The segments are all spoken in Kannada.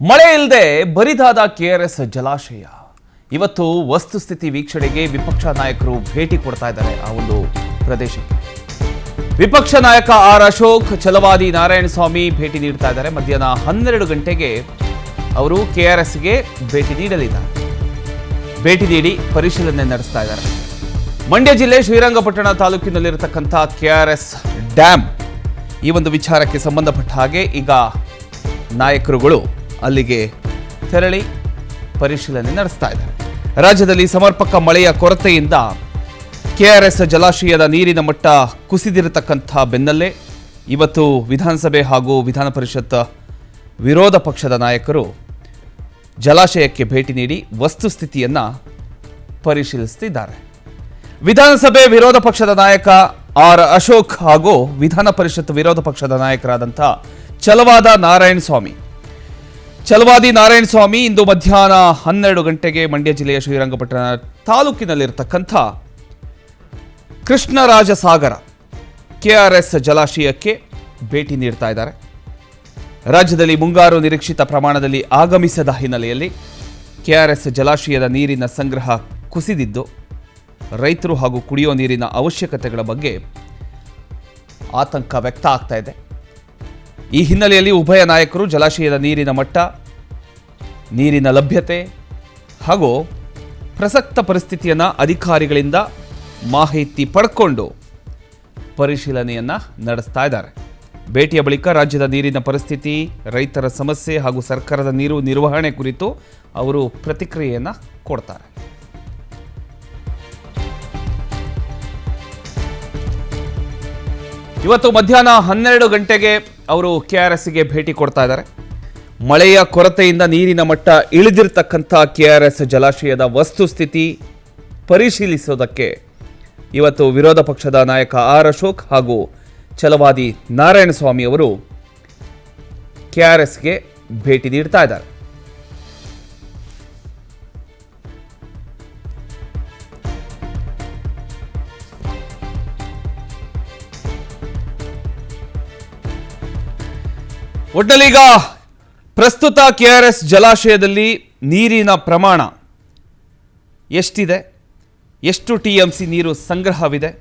ಮಳೆ ಇಲ್ಲದೆ ಬರಿದಾದ ಕೆಆರ್ಎಸ್ ಜಲಾಶಯ. ಇವತ್ತು ವಸ್ತುಸ್ಥಿತಿ ವೀಕ್ಷಣೆಗೆ ವಿಪಕ್ಷ ನಾಯಕರು ಭೇಟಿ ಕೊಡ್ತಾ ಇದ್ದಾರೆ ಆ ಒಂದು ಪ್ರದೇಶಕ್ಕೆ. ವಿಪಕ್ಷ ನಾಯಕ ಆರ್ ಅಶೋಕ್, ಛಲವಾದಿ ನಾರಾಯಣಸ್ವಾಮಿ ಭೇಟಿ ನೀಡ್ತಾ ಇದ್ದಾರೆ. ಮಧ್ಯಾಹ್ನ 12 ಗಂಟೆಗೆ ಅವರು ಕೆಆರ್ಎಸ್ಗೆ ಭೇಟಿ ನೀಡಲಿದ್ದಾರೆ. ಭೇಟಿ ನೀಡಿ ಪರಿಶೀಲನೆ ನಡೆಸ್ತಾ ಇದ್ದಾರೆ. ಮಂಡ್ಯ ಜಿಲ್ಲೆ ಶ್ರೀರಂಗಪಟ್ಟಣ ತಾಲೂಕಿನಲ್ಲಿರತಕ್ಕಂಥ ಕೆಆರ್ಎಸ್ ಡ್ಯಾಮ್ ಈ ಒಂದು ವಿಚಾರಕ್ಕೆ ಸಂಬಂಧಪಟ್ಟ ಹಾಗೆ ಈಗ ನಾಯಕರುಗಳು ಅಲ್ಲಿಗೆ ತೆರಳಿ ಪರಿಶೀಲನೆ ನಡೆಸ್ತಾ ಇದ್ದಾರೆ. ರಾಜ್ಯದಲ್ಲಿ ಸಮರ್ಪಕ ಮಳೆಯ ಕೊರತೆಯಿಂದ ಕೆಆರ್ಎಸ್ ಜಲಾಶಯದ ನೀರಿನ ಮಟ್ಟ ಕುಸಿದಿರತಕ್ಕಂಥ ಬೆನ್ನಲ್ಲೇ ಇವತ್ತು ವಿಧಾನಸಭೆ ಹಾಗೂ ವಿಧಾನ ಪರಿಷತ್ ವಿರೋಧ ಪಕ್ಷದ ನಾಯಕರು ಜಲಾಶಯಕ್ಕೆ ಭೇಟಿ ನೀಡಿ ವಸ್ತುಸ್ಥಿತಿಯನ್ನು ಪರಿಶೀಲಿಸುತ್ತಿದ್ದಾರೆ. ವಿಧಾನಸಭೆ ವಿರೋಧ ಪಕ್ಷದ ನಾಯಕ ಆರ್ ಅಶೋಕ್ ಹಾಗೂ ವಿಧಾನ ಪರಿಷತ್ ವಿರೋಧ ಪಕ್ಷದ ನಾಯಕರಾದಂಥ ಛಲವಾದಿ ನಾರಾಯಣಸ್ವಾಮಿ ಇಂದು ಮಧ್ಯಾಹ್ನ 12 ಗಂಟೆಗೆ ಮಂಡ್ಯ ಜಿಲ್ಲೆಯ ಶ್ರೀರಂಗಪಟ್ಟಣ ತಾಲೂಕಿನಲ್ಲಿರತಕ್ಕಂಥ ಕೃಷ್ಣರಾಜಸಾಗರ ಕೆಆರ್ಎಸ್ ಜಲಾಶಯಕ್ಕೆ ಭೇಟಿ ನೀಡ್ತಾ ಇದ್ದಾರೆ. ರಾಜ್ಯದಲ್ಲಿ ಮುಂಗಾರು ನಿರೀಕ್ಷಿತ ಪ್ರಮಾಣದಲ್ಲಿ ಆಗಮಿಸದ ಹಿನ್ನೆಲೆಯಲ್ಲಿ ಕೆಆರ್ಎಸ್ ಜಲಾಶಯದ ನೀರಿನ ಸಂಗ್ರಹ ಕುಸಿದಿದ್ದು ರೈತರು ಹಾಗೂ ಕುಡಿಯುವ ನೀರಿನ ಅವಶ್ಯಕತೆಗಳ ಬಗ್ಗೆ ಆತಂಕ ವ್ಯಕ್ತ ಆಗ್ತಾ ಇದೆ. ಈ ಹಿನ್ನೆಲೆಯಲ್ಲಿ ಉಭಯ ನಾಯಕರು ಜಲಾಶಯದ ನೀರಿನ ಮಟ್ಟ, ನೀರಿನ ಲಭ್ಯತೆ ಹಾಗೂ ಪ್ರಸಕ್ತ ಪರಿಸ್ಥಿತಿಯನ್ನು ಅಧಿಕಾರಿಗಳಿಂದ ಮಾಹಿತಿ ಪಡ್ಕೊಂಡು ಪರಿಶೀಲನೆಯನ್ನು ನಡೆಸ್ತಾ ಇದ್ದಾರೆ. ಭೇಟಿಯ ಬಳಿಕ ರಾಜ್ಯದ ನೀರಿನ ಪರಿಸ್ಥಿತಿ, ರೈತರ ಸಮಸ್ಯೆ ಹಾಗೂ ಸರ್ಕಾರದ ನೀರು ನಿರ್ವಹಣೆ ಕುರಿತು ಅವರು ಪ್ರತಿಕ್ರಿಯೆಯನ್ನು ಕೊಡ್ತಾರೆ. ಇವತ್ತು ಮಧ್ಯಾಹ್ನ 12 ಗಂಟೆಗೆ ಅವರು ಕೆಆರ್ಎಸ್ಗೆ ಭೇಟಿ ಕೊಡ್ತಾ ಇದ್ದಾರೆ. ಮಳೆಯ ಕೊರತೆಯಿಂದ ನೀರಿನ ಮಟ್ಟ ಇಳಿದಿರತಕ್ಕಂಥ ಕೆಆರ್ಎಸ್ ಜಲಾಶಯದ ವಸ್ತುಸ್ಥಿತಿ ಪರಿಶೀಲಿಸೋದಕ್ಕೆ ಇವತ್ತು ವಿರೋಧ ಪಕ್ಷದ ನಾಯಕ ಆರ್ ಅಶೋಕ್ ಹಾಗೂ ಛಲವಾದಿ ನಾರಾಯಣಸ್ವಾಮಿ ಅವರು ಕೆಆರ್ಎಸ್ಗೆ ಭೇಟಿ ನೀಡ್ತಾ ಇದ್ದಾರೆ. ಒಟ್ಟಲ್ಲೀಗ ಪ್ರಸ್ತುತ ಕೆಆರ್ಎಸ್ ಜಲಾಶಯದಲ್ಲಿ ನೀರಿನ ಪ್ರಮಾಣ ಎಷ್ಟಿದೆ, ಎಷ್ಟು ಟಿಎಂಸಿ ನೀರು ಸಂಗ್ರಹವಿದೆ,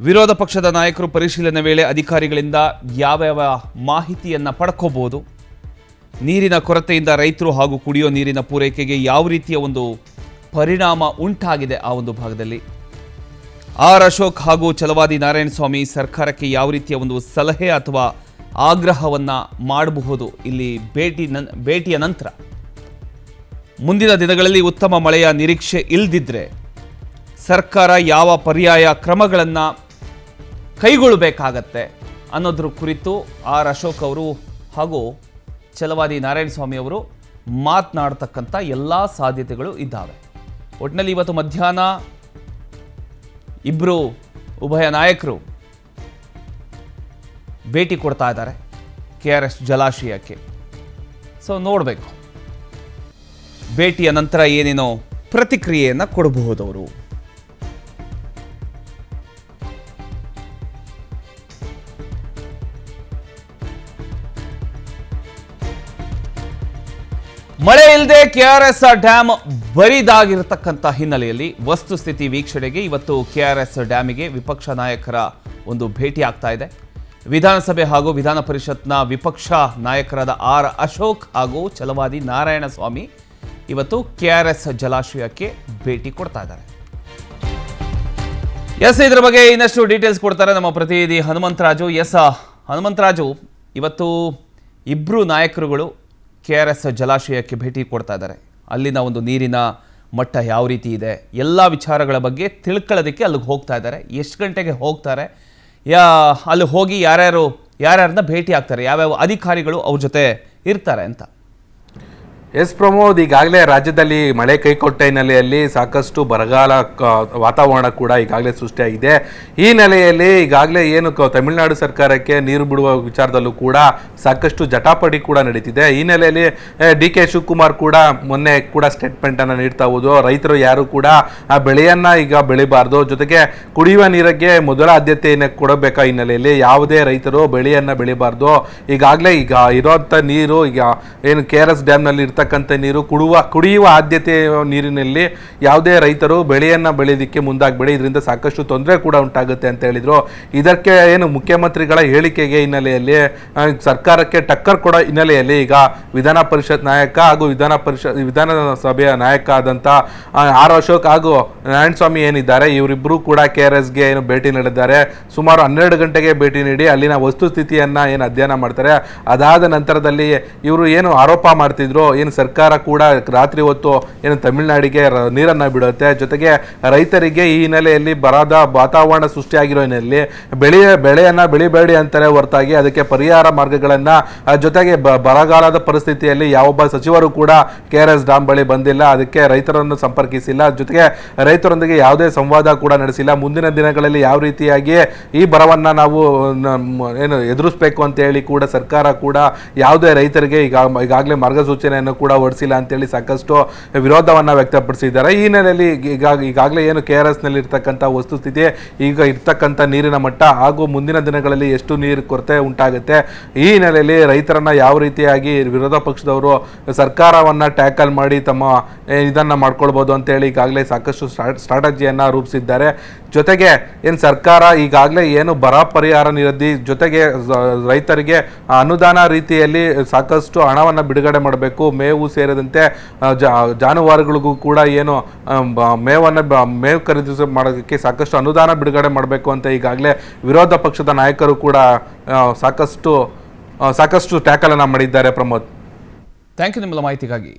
ವಿರೋಧ ಪಕ್ಷದ ನಾಯಕರು ಪರಿಶೀಲನೆ ವೇಳೆ ಅಧಿಕಾರಿಗಳಿಂದ ಯಾವ್ಯಾವ ಮಾಹಿತಿಯನ್ನು ಪಡ್ಕೋಬಹುದು, ನೀರಿನ ಕೊರತೆಯಿಂದ ರೈತರು ಹಾಗೂ ಕುಡಿಯೋ ನೀರಿನ ಪೂರೈಕೆಗೆ ಯಾವ ರೀತಿಯ ಒಂದು ಪರಿಣಾಮ ಉಂಟಾಗಿದೆ ಆ ಒಂದು ಭಾಗದಲ್ಲಿ, ಆರ್ ಅಶೋಕ್ ಹಾಗೂ ಛಲವಾದಿ ನಾರಾಯಣಸ್ವಾಮಿ ಸರ್ಕಾರಕ್ಕೆ ಯಾವ ರೀತಿಯ ಒಂದು ಸಲಹೆ ಅಥವಾ ಆಗ್ರಹವನ್ನು ಮಾಡಬಹುದು ಇಲ್ಲಿ ಭೇಟಿಯ ನಂತರ, ಮುಂದಿನ ದಿನಗಳಲ್ಲಿ ಉತ್ತಮ ಮಳೆಯ ನಿರೀಕ್ಷೆ ಇಲ್ಲದಿದ್ದರೆ ಸರ್ಕಾರ ಯಾವ ಪರ್ಯಾಯ ಕ್ರಮಗಳನ್ನು ಕೈಗೊಳ್ಳಬೇಕಾಗತ್ತೆ ಅನ್ನೋದ್ರ ಕುರಿತು ಆರ್ ಅಶೋಕ್ ಅವರು ಹಾಗೂ ಛಲವಾದಿ ನಾರಾಯಣಸ್ವಾಮಿ ಅವರು ಮಾತನಾಡ್ತಕ್ಕಂಥ ಎಲ್ಲ ಸಾಧ್ಯತೆಗಳು ಇದ್ದಾವೆ. ಒಟ್ಟಿನಲ್ಲಿ ಇವತ್ತು ಮಧ್ಯಾಹ್ನ ಇಬ್ಬರು ಉಭಯ ನಾಯಕರು ಭೇಟಿ ಕೊಡ್ತಾ ಇದ್ದಾರೆ ಕೆಆರ್ಎಸ್ ಜಲಾಶಯಕ್ಕೆ. ಸೊ ನೋಡಬೇಕು ಭೇಟಿಯ ನಂತರ ಏನೇನೋ ಪ್ರತಿಕ್ರಿಯೆಯನ್ನು ಕೊಡಬಹುದು ಅವರು. ಮಳೆ ಇಲ್ಲದೆ ಕೆಆರ್ಎಸ್ ಡ್ಯಾಮ್ ಬರಿದಾಗಿರತಕ್ಕಂಥ ಹಿನ್ನೆಲೆಯಲ್ಲಿ ವಸ್ತುಸ್ಥಿತಿ ವೀಕ್ಷಣೆಗೆ ಇವತ್ತು ಕೆಆರ್ಎಸ್ ಡ್ಯಾಮಿಗೆ ವಿಪಕ್ಷ ನಾಯಕರ ಒಂದು ಭೇಟಿ ಆಗ್ತಾ ಇದೆ. ವಿಧಾನಸಭೆ ಹಾಗೂ ವಿಧಾನ ಪರಿಷತ್ನ ವಿಪಕ್ಷ ನಾಯಕರಾದ ಆರ್ ಅಶೋಕ್ ಹಾಗೂ ಛಲವಾದಿ ನಾರಾಯಣಸ್ವಾಮಿ ಇವತ್ತು ಕೆಆರ್ಎಸ್ ಜಲಾಶಯಕ್ಕೆ ಭೇಟಿ ಕೊಡ್ತಾ ಇದ್ದಾರೆ. ಇದರ ಬಗ್ಗೆ ಇನ್ನಷ್ಟು ಡೀಟೇಲ್ಸ್ ಕೊಡ್ತಾರೆ ನಮ್ಮ ಪ್ರತಿನಿಧಿ ಹನುಮಂತರಾಜು. ಹನುಮಂತರಾಜು, ಇವತ್ತು ಇಬ್ಬರು ನಾಯಕರುಗಳು ಕೆಆರ್ಎಸ್ ಜಲಾಶಯಕ್ಕೆ ಭೇಟಿ ಕೊಡ್ತಾ ಇದ್ದಾರೆ. ಅಲ್ಲಿನ ಒಂದು ನೀರಿನ ಮಟ್ಟ ಯಾವ ರೀತಿ ಇದೆ, ಎಲ್ಲ ವಿಚಾರಗಳ ಬಗ್ಗೆ ತಿಳ್ಕೊಳ್ಳೋದಕ್ಕೆ ಅಲ್ಲಿಗೆ ಹೋಗ್ತಾ ಇದ್ದಾರೆ. ಎಷ್ಟು ಗಂಟೆಗೆ ಹೋಗ್ತಾರೆ, ಅಲ್ಲಿ ಹೋಗಿ ಯಾರ್ಯಾರನ್ನ ಭೇಟಿ ಆಗ್ತಾರೆ, ಯಾವ್ಯಾವ ಅಧಿಕಾರಿಗಳು ಅವ್ರ ಜೊತೆ ಇರ್ತಾರೆ ಅಂತ? ಎಸ್ ಪ್ರಮೋದ್, ಈಗಾಗಲೇ ರಾಜ್ಯದಲ್ಲಿ ಮಳೆ ಕೈಕೊಟ್ಟ ಹಿನ್ನೆಲೆಯಲ್ಲಿ ಸಾಕಷ್ಟು ಬರಗಾಲ ವಾತಾವರಣ ಕೂಡ ಈಗಾಗಲೇ ಸೃಷ್ಟಿಯಾಗಿದೆ. ಈ ನೆಲೆಯಲ್ಲಿ ಈಗಾಗಲೇ ಏನು ತಮಿಳುನಾಡು ಸರ್ಕಾರಕ್ಕೆ ನೀರು ಬಿಡುವ ವಿಚಾರದಲ್ಲೂ ಕೂಡ ಸಾಕಷ್ಟು ಜಟಾಪಟಿ ಕೂಡ ನಡೀತಿದೆ. ಈ ನೆಲೆಯಲ್ಲಿ DK ಶಿವಕುಮಾರ್ ಕೂಡ ಮೊನ್ನೆ ಕೂಡ ಸ್ಟೇಟ್ಮೆಂಟ್ ಅನ್ನು ನೀಡ್ತಾ ಹೋದು, ರೈತರು ಯಾರು ಕೂಡ ಆ ಬೆಳೆಯನ್ನ ಈಗ ಬೆಳಿಬಾರ್ದು, ಜೊತೆಗೆ ಕುಡಿಯುವ ನೀರಿಗೆ ಮೊದಲ ಆದ್ಯತೆಯನ್ನು ಕೊಡಬೇಕಾ ಹಿನ್ನೆಲೆಯಲ್ಲಿ ಯಾವುದೇ ರೈತರು ಬೆಳೆಯನ್ನ ಬೆಳಿಬಾರ್ದು. ಈಗಾಗಲೇ ಈಗ ಇರೋಂಥ ನೀರು ಈಗ ಏನು KRS ಡ್ಯಾಮ್ನಲ್ಲಿ ಇರ್ತಕ್ಕಂಥ ನೀರು ಕುಡಿಯುವ ಆದ್ಯತೆ ನೀರಿನಲ್ಲಿ ಯಾವುದೇ ರೈತರು ಬೆಳೆಯನ್ನ ಬೆಳೆಯೋದಕ್ಕೆ ಮುಂದಾಗಬೇಡಿ, ಇದರಿಂದ ಸಾಕಷ್ಟು ತೊಂದರೆ ಕೂಡ ಉಂಟಾಗುತ್ತೆ ಅಂತ ಹೇಳಿದ್ರು. ಇದಕ್ಕೆ ಏನು ಮುಖ್ಯಮಂತ್ರಿಗಳ ಹೇಳಿಕೆಗೆ ಹಿನ್ನೆಲೆಯಲ್ಲಿ ಸರ್ಕಾರಕ್ಕೆ ಟಕ್ಕರ್ ಕೊಡೋ ಹಿನ್ನೆಲೆಯಲ್ಲಿ ಈಗ ವಿಧಾನ ಪರಿಷತ್ ನಾಯಕ ಹಾಗೂ ವಿಧಾನಸಭೆಯ ನಾಯಕ ಆದಂತ ಆರ್ ಅಶೋಕ್ ಹಾಗೂ ನಾರಾಯಣಸ್ವಾಮಿ ಏನಿದ್ದಾರೆ, ಇವರಿಬ್ಬರು ಕೂಡ KRSಗೆ ಏನು ಭೇಟಿ ನೀಡಿದ್ದಾರೆ. ಸುಮಾರು 12 ಗಂಟೆಗೆ ಭೇಟಿ ನೀಡಿ ಅಲ್ಲಿನ ವಸ್ತುಸ್ಥಿತಿಯನ್ನ ಏನು ಅಧ್ಯಯನ ಮಾಡ್ತಾರೆ. ಅದಾದ ನಂತರದಲ್ಲಿ ಇವರು ಏನು ಆರೋಪ ಮಾಡ್ತಿದ್ರು, ಏನು ಸರ್ಕಾರ ಕೂಡ ರಾತ್ರಿ ಹೊತ್ತು ಏನು ತಮಿಳುನಾಡಿಗೆ ನೀರನ್ನ ಬಿಡುತ್ತೆ, ಜೊತೆಗೆ ರೈತರಿಗೆ ಈ ಹಿನ್ನೆಲೆಯಲ್ಲಿ ಬರದ ವಾತಾವರಣ ಸೃಷ್ಟಿಯಾಗಿರೋ ಹಿನ್ನೆಲೆಯಲ್ಲಿ ಬೆಳೆಯನ್ನ ಬೆಳಿಬೇಡಿ ಅಂತಾರೆ ಹೊರತಾಗಿ ಅದಕ್ಕೆ ಪರಿಹಾರ ಮಾರ್ಗಗಳನ್ನ, ಜೊತೆಗೆ ಬರಗಾಲದ ಪರಿಸ್ಥಿತಿಯಲ್ಲಿ ಯಾವೊಬ್ಬ ಸಚಿವರು ಕೂಡ KRS ಡ್ಯಾಮ್ ಬಳಿ ಬಂದಿಲ್ಲ, ಅದಕ್ಕೆ ರೈತರನ್ನು ಸಂಪರ್ಕಿಸಿಲ್ಲ, ಜೊತೆಗೆ ರೈತರೊಂದಿಗೆ ಯಾವುದೇ ಸಂವಾದ ಕೂಡ ನಡೆಸಿಲ್ಲ. ಮುಂದಿನ ದಿನಗಳಲ್ಲಿ ಯಾವ ರೀತಿಯಾಗಿ ಈ ಬರವನ್ನ ನಾವು ಏನು ಎದುರಿಸಬೇಕು ಅಂತ ಹೇಳಿ ಕೂಡ ಸರ್ಕಾರ ಕೂಡ ಯಾವುದೇ ರೈತರಿಗೆ ಈಗಾಗಲೇ ಮಾರ್ಗಸೂಚನೆಯನ್ನು ಕೂಡ ಹೊರಡಿಸಿಲ್ಲ ಅಂತೇಳಿ ಸಾಕಷ್ಟು ವಿರೋಧವನ್ನ ವ್ಯಕ್ತಪಡಿಸಿದ್ದಾರೆ. ಈ ಹಿನ್ನೆಲೆಯಲ್ಲಿ ಈಗಾಗಲೇ ಏನು KRS ನಲ್ಲಿ ಇರ್ತಕ್ಕಂಥ ವಸ್ತುಸ್ಥಿತಿ, ಈಗ ಇರ್ತಕ್ಕಂಥ ನೀರಿನ ಮಟ್ಟ ಹಾಗೂ ಮುಂದಿನ ದಿನಗಳಲ್ಲಿ ಎಷ್ಟು ನೀರು ಕೊರತೆ ಉಂಟಾಗುತ್ತೆ, ಈ ಹಿನ್ನೆಲೆಯಲ್ಲಿ ರೈತರನ್ನ ಯಾವ ರೀತಿಯಾಗಿ ವಿರೋಧ ಪಕ್ಷದವರು ಸರ್ಕಾರವನ್ನ ಟ್ಯಾಕಲ್ ಮಾಡಿ ತಮ್ಮ ಇದನ್ನ ಮಾಡ್ಕೊಳ್ಬಹುದು ಅಂತ ಹೇಳಿ ಈಗಾಗಲೇ ಸಾಕಷ್ಟು ಸ್ಟ್ರಾಟಜಿಯನ್ನ ರೂಪಿಸಿದ್ದಾರೆ. ಜೊತೆಗೆ ಏನು ಸರ್ಕಾರ ಈಗಾಗಲೇ ಏನು ಬರ ಪರಿಹಾರ ನಿಧಿ ಜೊತೆಗೆ ರೈತರಿಗೆ ಅನುದಾನ ರೀತಿಯಲ್ಲಿ ಸಾಕಷ್ಟು ಹಣವನ್ನು ಬಿಡುಗಡೆ ಮಾಡಬೇಕು, ಮೇವು ಸೇರಿದಂತೆ ಜಾನುವಾರುಗಳಿಗೂ ಕೂಡ ಏನು ಮೇವು ಖರೀದಿಸ ಮಾಡೋದಕ್ಕೆ ಸಾಕಷ್ಟು ಅನುದಾನ ಬಿಡುಗಡೆ ಮಾಡಬೇಕು ಅಂತ ಈಗಾಗಲೇ ವಿರೋಧ ಪಕ್ಷದ ನಾಯಕರು ಕೂಡ ಸಾಕಷ್ಟು ಟ್ಯಾಕಲ್ ಅನ್ನ ಮಾಡಿದ್ದಾರೆ. ಪ್ರಮೋದ್, ಥ್ಯಾಂಕ್ ಯು ನಿಮ್ಮೆಲ್ಲ ಮಾಹಿತಿಗಾಗಿ.